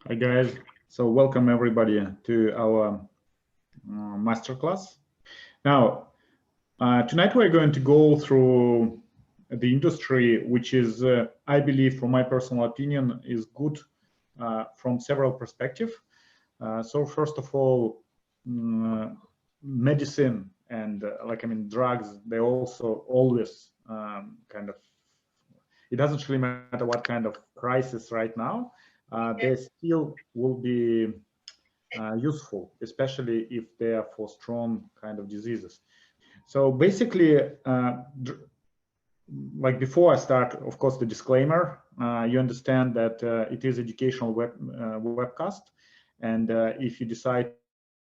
Hi guys, so welcome everybody to our masterclass. Now, tonight we're going to go through the industry, which is, I believe, from my personal opinion, is good from several perspectives. So first of all, medicine and drugs, they also always kind of, it doesn't really matter what kind of crisis right now, they still will be useful, especially if they are for strong kind of diseases. So basically, like before I start, of course, the disclaimer, you understand that it is educational webcast. And if you decide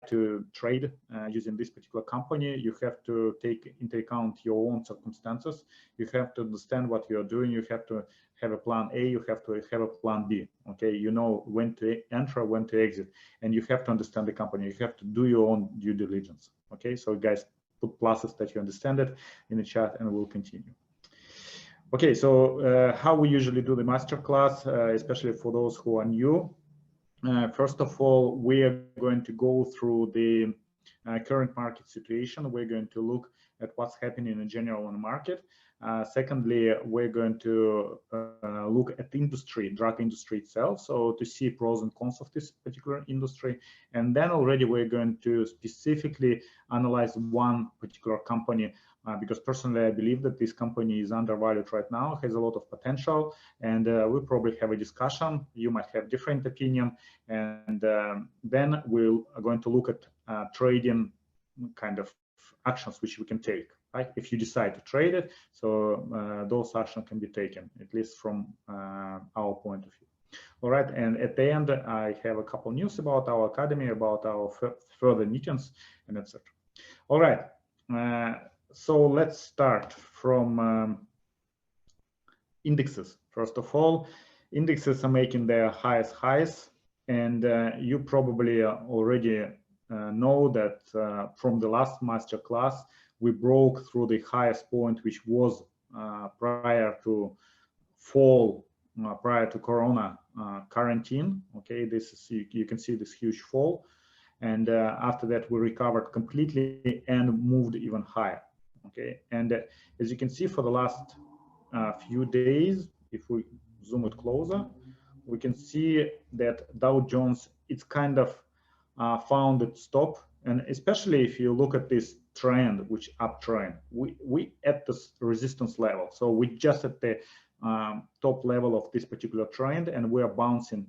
to trade using this particular company, you have to take into account your own circumstances. You have to understand what you're doing. You have to have a plan A, you have to have a plan B. Okay, you know when to enter, when to exit, and you have to understand the company. You have to do your own due diligence. Okay, so guys, put pluses that you understand it in the chat, and we'll continue. Okay, so how we usually do the masterclass, especially for those who are new. First of all, we are going to go through the current market situation. We're going to look at what's happening in general on the market. Secondly, we're going to look at the industry, drug industry itself, so to see pros and cons of this particular industry. And then already we're going to specifically analyze one particular company, because personally I believe that this company is undervalued right now, has a lot of potential, and we'll probably have a discussion. You might have different opinion, and then we're going to look at trading kind of actions which we can take, right? If you decide to trade it, so those actions can be taken, at least from our point of view. All right, and at the end, I have a couple news about our academy, about our further meetings, and etc. All right, so let's start from indexes. First of all, indexes are making their highest highs, and you probably already know that from the last master class, we broke through the highest point, which was prior to fall, prior to Corona quarantine. Okay, this is, you can see this huge fall, and after that we recovered completely and moved even higher. Okay, and as you can see, for the last few days, if we zoom it closer, we can see that Dow Jones, it's kind of found its top, and especially if you look at this trend, which uptrend, we at this resistance level, so we just at the top level of this particular trend, and we are bouncing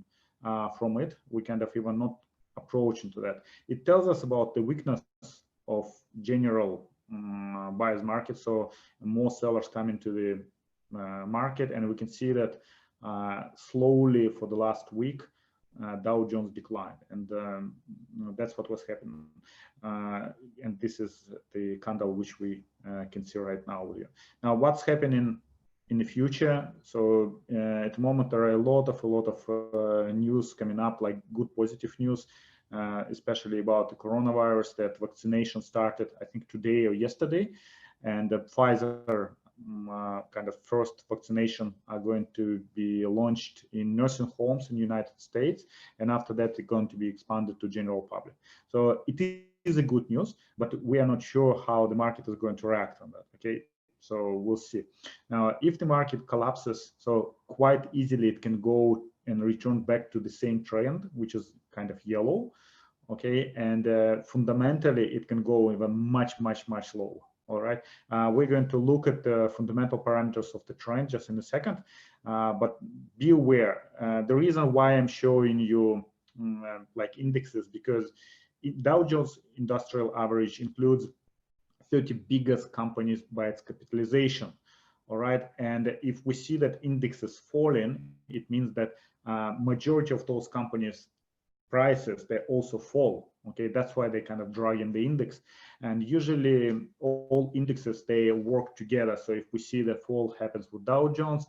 from it. We kind of even not approaching to that. It tells us about the weakness of general buyers market, so more sellers come into the market, and we can see that slowly for the last week Dow Jones declined, and that's what was happening. And this is the candle which we can see right now with you. Now, what's happening in the future? So at the moment there are a lot of news coming up, like good positive news, especially about the coronavirus, that vaccination started, I think today or yesterday, and Pfizer kind of first vaccination are going to be launched in nursing homes in the United States, and after that it's going to be expanded to general public. So it is a good news, but we are not sure how the market is going to react on that. Okay, so we'll see. Now, if the market collapses, so quite easily it can go and return back to the same trend, which is kind of yellow. Okay, and fundamentally it can go even much lower. All right, we're going to look at the fundamental parameters of the trend just in a second, but be aware. The reason why I'm showing you like indexes, because Dow Jones Industrial Average includes 30 biggest companies by its capitalization. All right, and if we see that index is falling, it means that majority of those companies' prices, they also fall. Okay, that's why they kind of drag in the index, and usually all indexes, they work together. So if we see the fall happens with Dow Jones,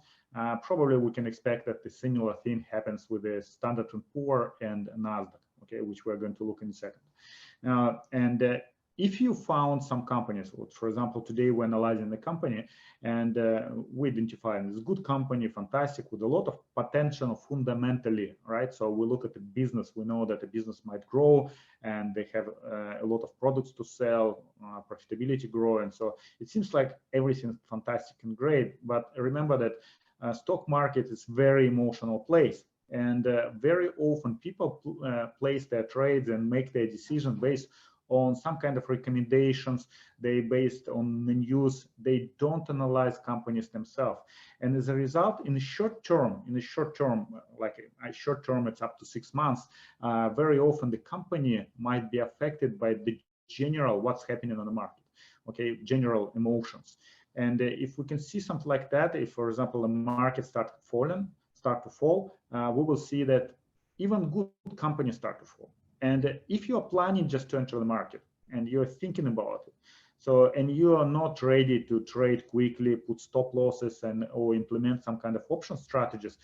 probably we can expect that the similar thing happens with the Standard & Poor's and Nasdaq, okay, which we're going to look in a second. And if you found some companies, for example, today we're analyzing the company and we identify this good company, fantastic, with a lot of potential fundamentally, right? So we look at the business, we know that the business might grow and they have a lot of products to sell, profitability grow. And so it seems like everything's fantastic and great, but remember that stock market is very emotional place. And very often people place their trades and make their decisions based on some kind of recommendations. They based on the news. They don't analyze companies themselves. And as a result, in the short term, like a short term, it's up to 6 months. Very often the company might be affected by the general what's happening on the market. Okay, general emotions. And if we can see something like that, if, for example, the market start to fall, we will see that even good companies start to fall. And if you are planning just to enter the market and you're thinking about it, so, and you are not ready to trade quickly, put stop losses and or implement some kind of option strategies,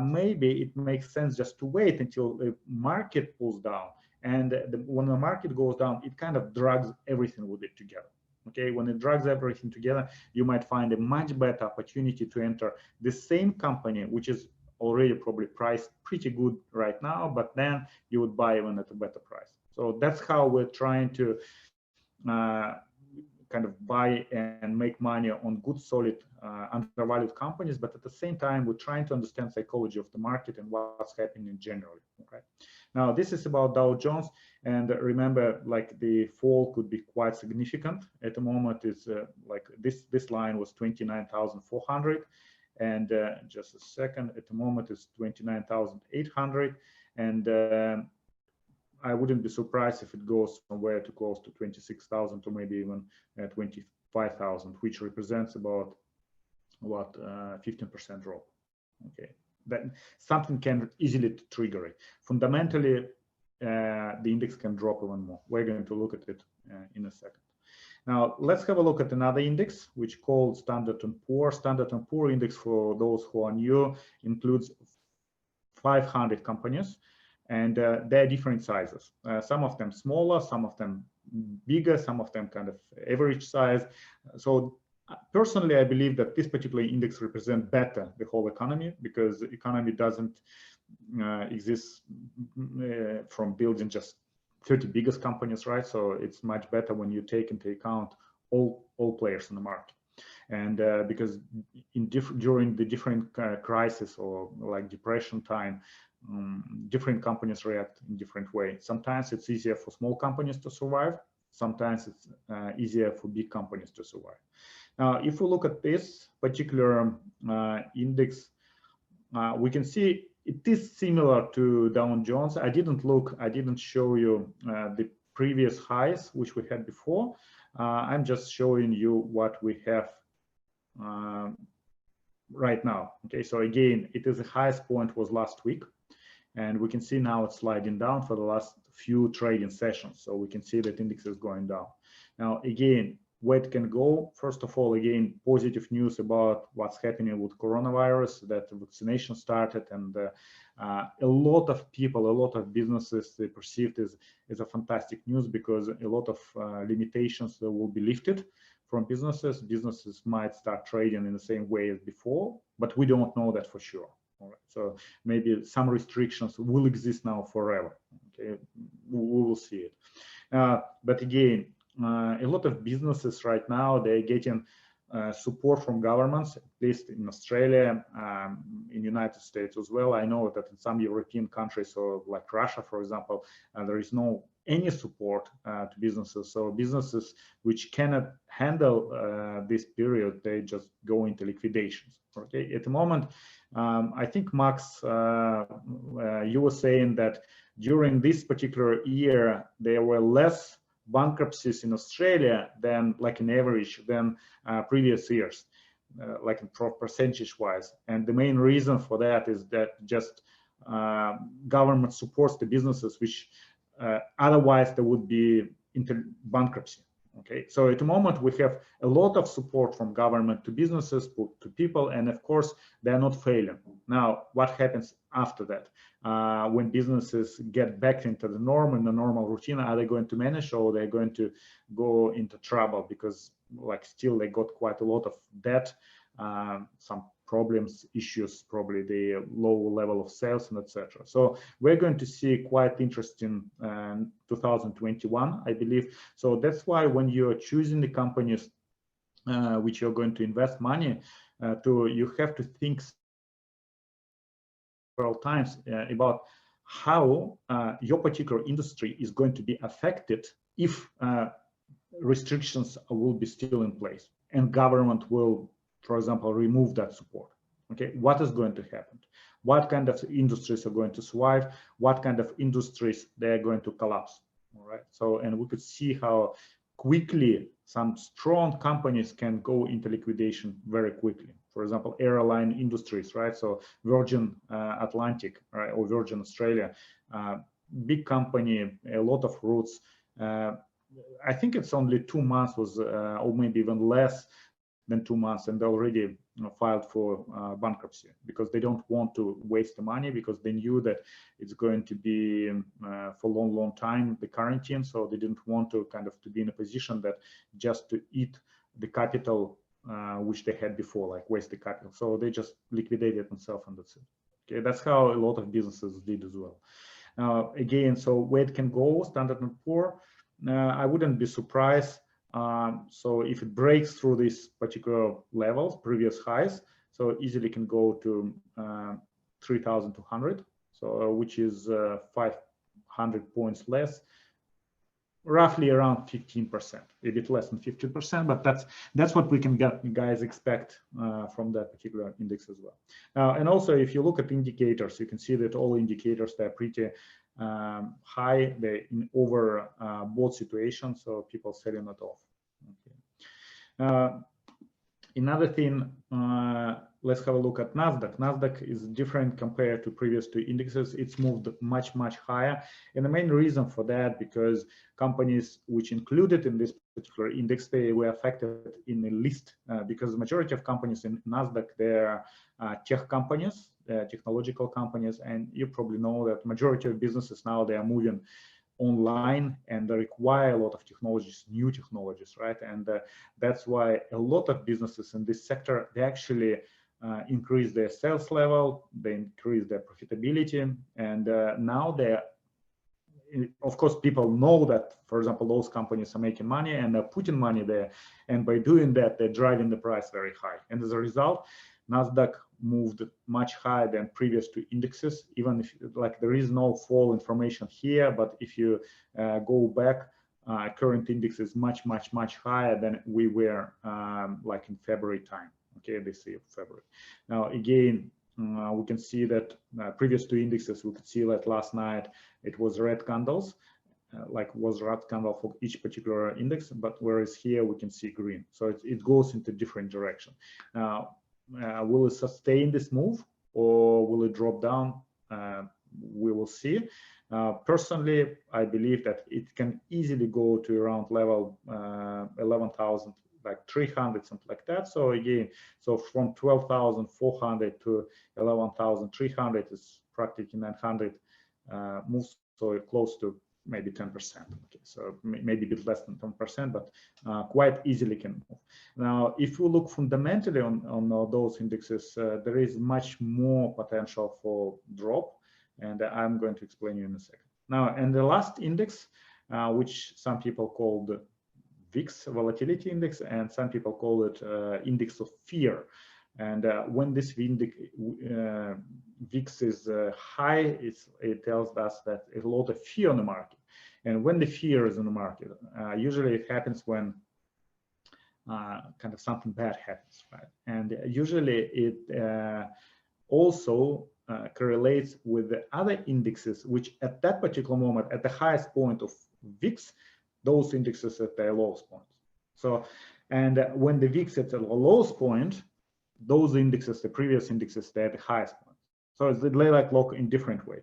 maybe it makes sense just to wait until the market pulls down. And when the market goes down, it kind of drags everything with it together. Okay, when it drags everything together, you might find a much better opportunity to enter the same company, which is already probably priced pretty good right now, but then you would buy even at a better price. So that's how we're trying to kind of buy and make money on good, solid, undervalued companies. But at the same time, we're trying to understand psychology of the market and what's happening generally. Okay. Now, this is about Dow Jones. And remember, like the fall could be quite significant. At the moment, it's like this line was 29,400. And just a second, at the moment it's 29,800. And I wouldn't be surprised if it goes somewhere to close to 26,000 or maybe even 25,000, which represents about what 15% drop. Okay, that something can easily trigger it. Fundamentally, the index can drop even more. We're going to look at it in a second. Now, let's have a look at another index, which called Standard & Poor. Standard & Poor index, for those who are new, includes 500 companies, and they're different sizes. Some of them smaller, some of them bigger, some of them kind of average size. So personally, I believe that this particular index represents better the whole economy, because the economy doesn't exist from building just 30 biggest companies, right? So it's much better when you take into account all players in the market. And because during the different crisis or like depression time, different companies react in different ways. Sometimes it's easier for small companies to survive. Sometimes it's easier for big companies to survive. Now, if we look at this particular index, we can see it is similar to Dow Jones. I didn't show you the previous highs which we had before. I'm just showing you what we have right now. Okay, so again, it is the highest point was last week, and we can see now it's sliding down for the last few trading sessions. So we can see that index is going down. Now, again, where it can go, first of all, again, positive news about what's happening with coronavirus, that vaccination started, and a lot of people, a lot of businesses, they perceived as a fantastic news, because a lot of limitations will be lifted from businesses. Businesses might start trading in the same way as before, but we don't know that for sure. All right, so maybe some restrictions will exist now forever. Okay, we will see it. But again, a lot of businesses right now, they're getting support from governments, at least in Australia, in United States as well. I know that in some European countries, or like Russia, for example, there is no any support to businesses. So businesses which cannot handle this period, they just go into liquidations. Okay, at the moment, I think Max, you were saying that during this particular year, there were less bankruptcies in Australia than, like an average, than previous years, like in percentage wise. And the main reason for that is that just government supports the businesses which otherwise there would be into bankruptcy. Okay, so at the moment we have a lot of support from government to businesses, to people, and of course they are not failing. Now, what happens after that? When businesses get back into the norm, in the normal routine, are they going to manage, or they're going to go into trouble because, like, still they got quite a lot of debt, some problems, issues, probably the low level of sales, and etc. So we're going to see quite interesting 2021, I believe. So that's why when you're choosing the companies which you're going to invest money you have to think several times about how your particular industry is going to be affected if restrictions will be still in place and government will, for example, remove that support. Okay, what is going to happen? What kind of industries are going to survive? What kind of industries they are going to collapse? All right. So, and we could see how quickly some strong companies can go into liquidation very quickly. For example, airline industries, right? So Virgin Atlantic, right, or Virgin Australia, big company, a lot of routes. I think it's only 2 months was, or maybe even less than 2 months, and they already filed for bankruptcy because they don't want to waste the money, because they knew that it's going to be for a long time the quarantine, so they didn't want to kind of to be in a position that just to eat the capital which they had before, like waste the capital. So they just liquidated themselves, and that's it. Okay, that's how a lot of businesses did as well. Again, so where it can go, Standard & Poor's, I wouldn't be surprised. So if it breaks through these particular levels, previous highs, so easily can go to 3,200, so which is 500 points less, roughly around 15%, a bit less than 15%, but that's what we can guys expect from that particular index as well. And also, if you look at indicators, you can see that all indicators, they're pretty high, they're in over bought situation, so people selling it off. Okay. Another thing, let's have a look at Nasdaq. Nasdaq is different compared to previous two indexes. It's moved much higher, and the main reason for that, because companies which included in this particular index, they were affected in the list because the majority of companies in Nasdaq, they're tech companies, technological companies, and you probably know that majority of businesses now, they are moving online and they require a lot of technologies, new technologies, right? And that's why a lot of businesses in this sector, they actually increase their sales level, they increase their profitability, and now they're, of course, people know that, for example, those companies are making money and they're putting money there, and by doing that, they're driving the price very high. And as a result, Nasdaq moved much higher than previous two indexes, even if, like, there is no fall information here, but if you go back, current index is much higher than we were like in February time, okay, this year, February. Now, again, we can see that previous two indexes, we could see that last night it was red candles, like was red candle for each particular index, but whereas here we can see green. So it goes into different direction. Now, will it sustain this move or will it drop down? We will see. Personally, I believe that it can easily go to around level 11,000, like 300, something like that. So again, so from 12,400 to 11,300 is practically 900 moves, so close to maybe 10%. Okay, so maybe a bit less than 10%, but quite easily can move. Now, if we look fundamentally on those indexes, there is much more potential for drop, and I'm going to explain you in a second. Now, and the last index, which some people call the VIX, volatility index, and some people call it index of fear. And when this VIX is high, it tells us that there's a lot of fear in the market. And when the fear is in the market, usually it happens when kind of something bad happens, right? And usually it also correlates with the other indexes, which at that particular moment, at the highest point of VIX, those indexes at their lowest point. So, and when the VIX at the lowest point, those indexes, the previous indexes, they're at the highest point. So it's like look in different way.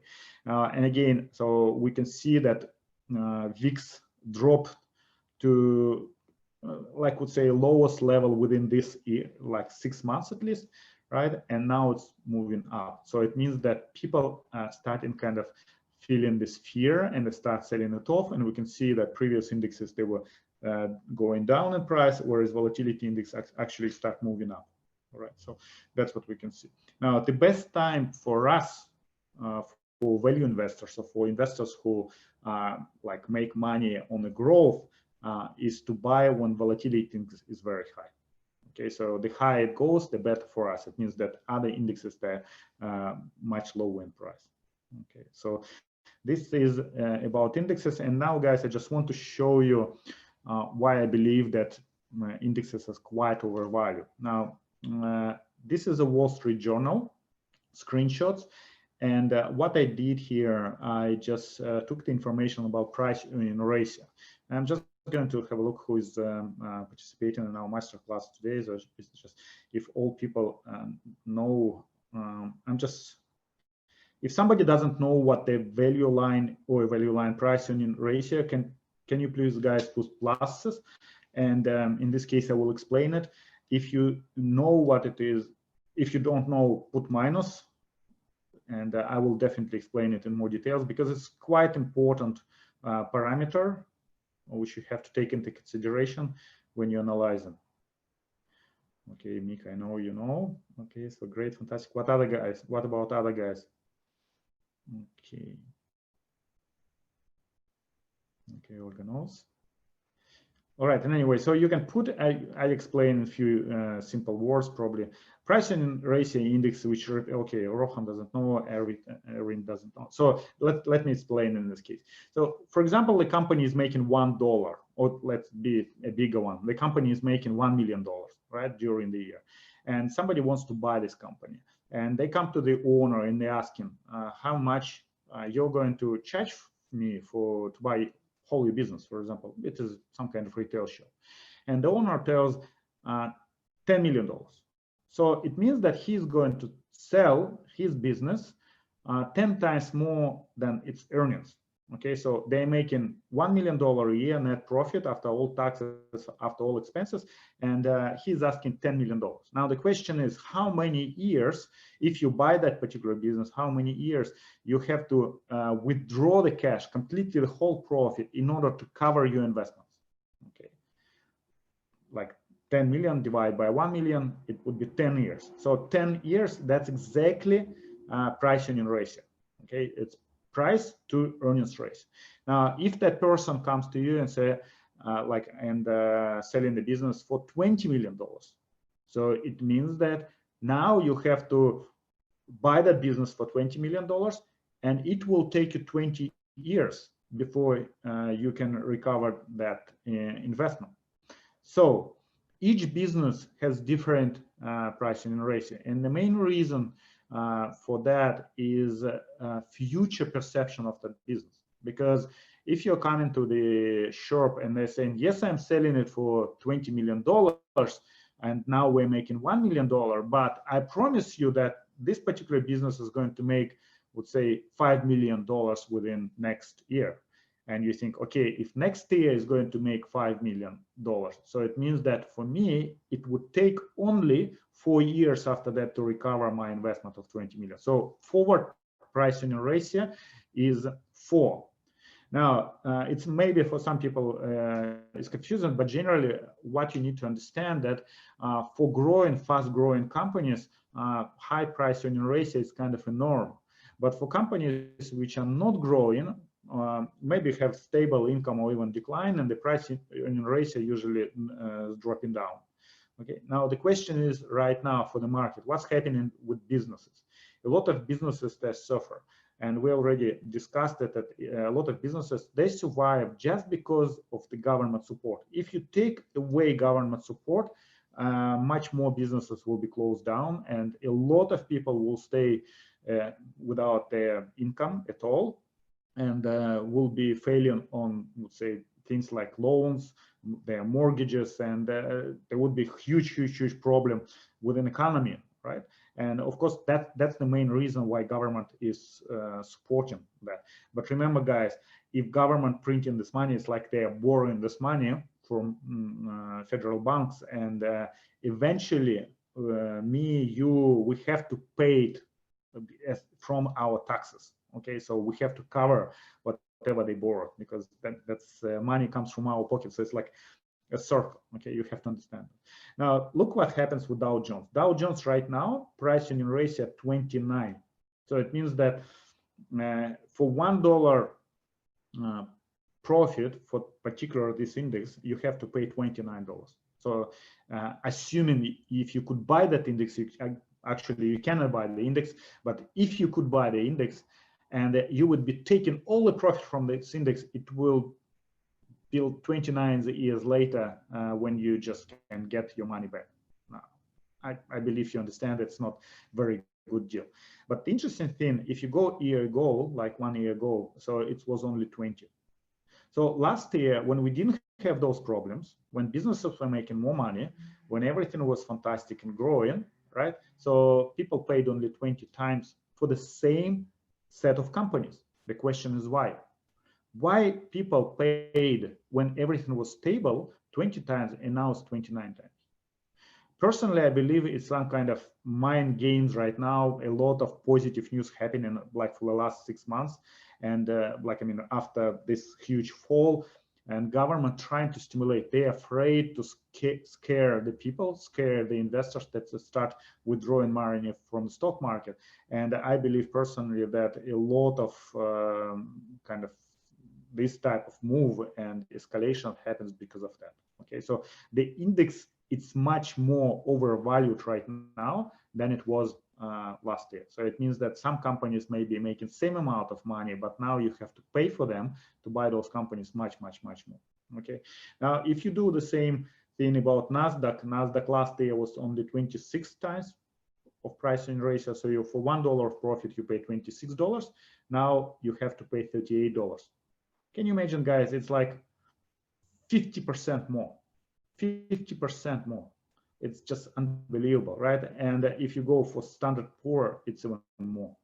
And again, so we can see that VIX dropped to like would say lowest level within this year, like 6 months at least, right? And now it's moving up. So it means that people starting kind of feeling this fear and they start selling it off. And we can see that previous indexes, they were going down in price, whereas volatility index actually start moving up. All right, so that's what we can see. Now, the best time for us, for value investors or for investors who like make money on the growth, is to buy when volatility is very high. Okay, so the higher it goes, the better for us. It means that other indexes, they're much lower in price. Okay, so this is about indexes. And now, guys, I just want to show you why I believe that indexes are quite overvalued. Now, this is a Wall Street Journal screenshots. And what I did here, I just took the information about price earning ratio. I'm just going to have a look who is participating in our masterclass today. So it's just if all people know, if somebody doesn't know what the value line or value line price earning ratio, can you please guys put pluses? And in this case, I will explain it. If you know what it is, if you don't know, put minus. And I will definitely explain it in more details because it's quite important parameter which you have to take into consideration when you analyze them. Okay, Mika, I know you know. Okay, so great, fantastic. What other guys? What about other guys? Okay. Okay, organelles. All right, and anyway, so you can put, I explain in a few simple words probably. Price earning ratio index, which, okay, Rohan doesn't know, Erin doesn't know. So let me explain in this case. So for example, the company is making $1, or let's be a bigger one. The company is making $1 million, right, during the year. And somebody wants to buy this company. And they come to the owner and they ask him, how much you're going to charge me to buy whole your business, for example. It is some kind of retail shop. And the owner tells $10 million. So it means that he's going to sell his business 10 times more than its earnings. Okay, so they're making $1 million a year net profit after all taxes, after all expenses, and he's asking $10 million. Now the question is, how many years, if you buy that particular business, how many years you have to withdraw the cash, completely the whole profit, in order to cover your investments? Okay, like 10 million divided by 1 million, it would be 10 years. So 10 years, that's exactly price earning ratio. Okay, it's price to earnings ratio. Now, if that person comes to you and say, selling the business for $20 million, so it means that now you have to buy that business for $20 million, and it will take you 20 years before you can recover that investment. So each business has different price earning ratio, and the main reason for that is future perception of the business. Because if you're coming to the shop and they're saying, yes, I'm selling it for $20 million, and now we're making $1 million, but I promise you that this particular business is going to make, let's say, $5 million within next year. And you think, okay, if next year is going to make $5 million, so it means that for me, it would take only 4 years after that to recover my investment of 20 million. So forward price earning ratio is 4. Now, it's maybe for some people it's confusing, but generally what you need to understand that for growing, fast-growing companies, high price earning ratio is kind of a norm. But for companies which are not growing, maybe have stable income or even decline, and the price earning ratio usually is dropping down. Okay, now the question is right now for the market, what's happening with businesses? A lot of businesses that suffer, and we already discussed that a lot of businesses, they survive just because of the government support. If you take away government support, much more businesses will be closed down, and a lot of people will stay without their income at all, and will be failing on, let's say, things like loans, their mortgages, and there would be huge problem with an economy, right? And of course, that's the main reason why government is supporting that. But remember, guys, if government printing this money, it's like they are borrowing this money, from federal banks, and eventually we have to pay it from our taxes. Okay, so we have to cover whatever they borrowed, because that's money comes from our pocket. So it's like a circle. Okay, you have to understand. Now look what happens with Dow Jones. Dow Jones right now, price earning ratio at 29. So it means that for $1 profit for particular this index, you have to pay $29. So assuming if you could buy that index, actually you cannot buy the index, but if you could buy the index and you would be taking all the profit from this index, it will build 29 years later when you just can get your money back. Now, I believe you understand it's not very good deal. But the interesting thing, if you go year ago, like 1 year ago, so it was only 20. So last year, when we didn't have those problems, when businesses were making more money, when everything was fantastic and growing, right? So people paid only 20 times for the same set of companies. The question is why? Why people paid when everything was stable 20 times and now it's 29 times? Personally, I believe it's some kind of mind games right now. A lot of positive news happening like for the last 6 months. And after this huge fall, and government trying to stimulate, they're afraid to scare the people, scare the investors that start withdrawing money from the stock market. And I believe personally that a lot of kind of this type of move and escalation happens because of that. Okay, so the index, it's much more overvalued right now than it was last year. So it means that some companies may be making same amount of money, but now you have to pay for them to buy those companies much more. Okay. Now, if you do the same thing about Nasdaq last year was only 26 times of price earning ratio. So you, for $1 of profit, you pay $26. Now you have to pay $38. Can you imagine, guys? It's like 50% more. 50% more. It's just unbelievable, right? And if you go for Standard & Poor's, it's even more.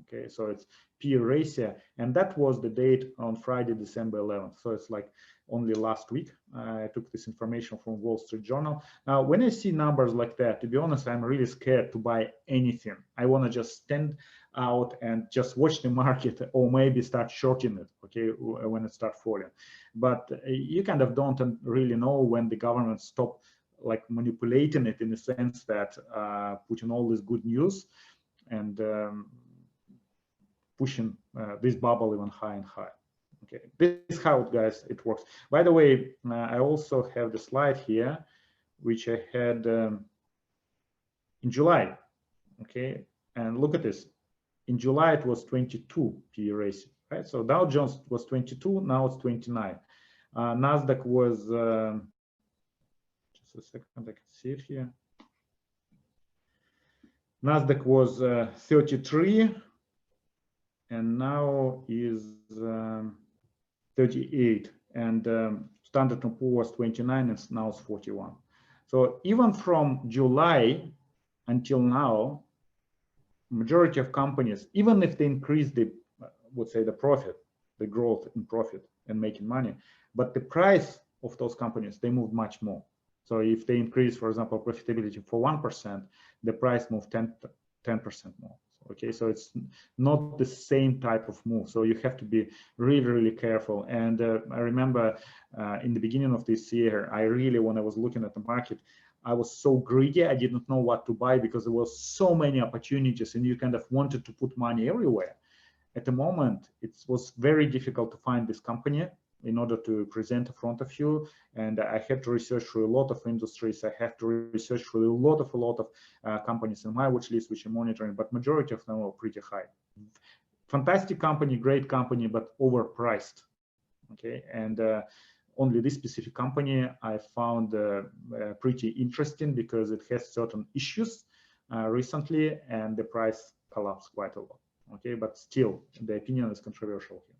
Okay, so it's P ratio, and that was the date on Friday, December 11th. So it's like only last week. I took this information from Wall Street Journal. Now, when I see numbers like that, to be honest, I'm really scared to buy anything. I want to just stand out and just watch the market, or maybe start shorting it, okay, when it starts falling. But you kind of don't really know when the government stop like manipulating it, in the sense that putting all this good news and pushing this bubble even higher and higher. Okay, this is how, guys, it works. By the way, I also have the slide here, which I had in July. Okay, and look at this. In July, it was 22 P ratio, right? So Dow Jones was 22, now it's 29. Nasdaq was, just a second, I can see it here. Nasdaq was 33, and now is 38. And Standard & Poor's was 29, and now it's 41. So even from July until now, majority of companies, even if they increase the, would say, the profit, the growth in profit and making money, but the price of those companies, they moved much more. So if they increase, for example, profitability for 1%, the price moved 10% more. Okay, so it's not the same type of move. So you have to be really, really careful. And I remember in the beginning of this year, when I was looking at the market, I was so greedy, I didn't know what to buy, because there was so many opportunities and you kind of wanted to put money everywhere. At the moment, it was very difficult to find this company in order to present in front of you. And I had to research through a lot of industries. I have to research through a lot of companies in my watch list, which I'm monitoring, but majority of them are pretty high. Fantastic company, great company, but overpriced. Okay, and only this specific company I found pretty interesting, because it has certain issues recently, and the price collapsed quite a lot. Okay, but still, the opinion is controversial here.